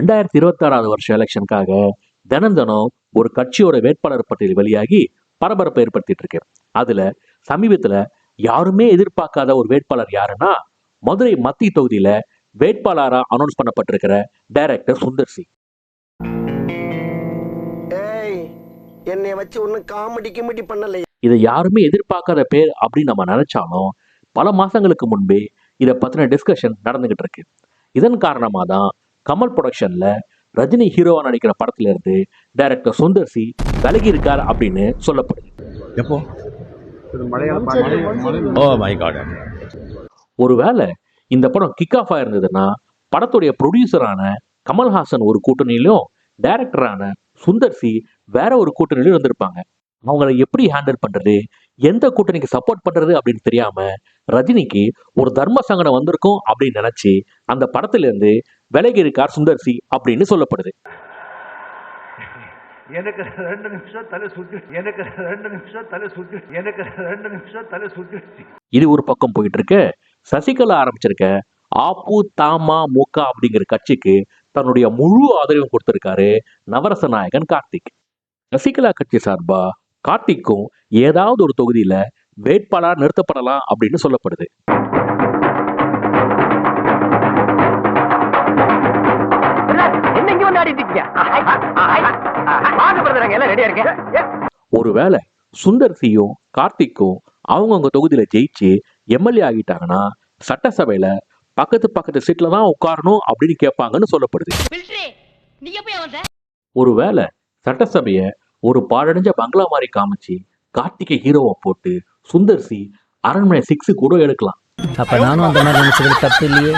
2026 வருஷம் எலெக்ஷனுக்காக தினம் தினம் ஒரு கட்சியோட வேட்பாளர் பட்டியல் வெளியாகி பரபரப்பை ஏற்படுத்திட்டு இருக்கு. அதுல சமீபத்துல யாருமே எதிர்பார்க்காத ஒரு வேட்பாளர் யாருன்னா, மதுரை மத்திய தொகுதியில வேட்பாளரா அனௌன்ஸ் பண்ணப்பட்டிருக்கிற டைரக்டர் சுந்தர் சி. என்னை வச்சு ஒன்னும் காமெடி கிமெடி பண்ணல. இதை யாருமே எதிர்பார்க்காத பேர் அப்படின்னு நம்ம நினைச்சாலும் பல மாசங்களுக்கு முன்பே இதை பத்தின டிஸ்கஷன் நடந்துகிட்டு இருக்கு. இதன் காரணமா தான் கமல் ப்ரொடக்ஷன்ல ரஜினி ஹீரோவா நடிக்கிற படத்துல இருந்து டைரக்டர் சுந்தர் சி விலகி இருக்கார் அப்படின்னு சொல்லப்படுது. ஒருவேளை இந்த படம் கிக் ஆஃப் ஆயிருந்ததுன்னா படத்துடைய ப்ரொடியூசரான கமல்ஹாசன் ஒரு கூட்டணியிலும் டைரக்டரான சுந்தர் சி வேற ஒரு கூட்டணியிலும் இருந்திருப்பாங்க. அவங்களை எப்படி ஹேண்டில் பண்றது, எந்த கூட்டணிக்கு சப்போர்ட் பண்றது அப்படின்னு தெரியாம ரஜினிக்கு ஒரு தர்ம சங்கடம் வந்திருக்கும் அப்படின்னு நினைச்சு அந்த படத்துல இருந்து விலகி இருக்கார் சுந்தர் சி அப்படின்னு சொல்லப்படுது. எனக்கு 2 நிமிஷம் தலை சுத்திருச்சு. இது ஒரு பக்கம் போயிட்டு இருக்க, சசிகலா ஆரம்பிச்சிருக்க ஆப்பு தாமா மூக்கா அப்படிங்கிற கட்சிக்கு தன்னுடைய முழு ஆதரவும் கொடுத்திருக்காரு நவரச நாயகன் கார்த்திக். சசிகலா கட்சி சார்பா கார்த்திக்கும் ஏதாவது ஒரு தொகுதியில வேட்பாளர் நிறுத்தப்படலாம் அப்படின்னு சொல்லப்படுது. ஒருவேளை சுந்தர் சியும் கார்த்திக்கும் அவங்கவுங்க தொகுதியில ஜெயிச்சு எம்எல்ஏ ஆகிட்டாங்கன்னா சட்டசபையில பக்கத்து சீட்ல தான் உட்காரணும் அப்படின்னு கேட்பாங்கன்னு சொல்லப்படுது. ஒருவேளை சட்டசபைய ஒரு பாழடைஞ்ச பங்களா மாதிரி காமிச்சு கார்த்திகை ஹீரோவை போட்டு சுந்தர் சி அரண்மனை 6 கூட எடுக்கலாம். அப்ப நானும் அந்த மாதிரி நினைச்சது தப்பு இல்லையே.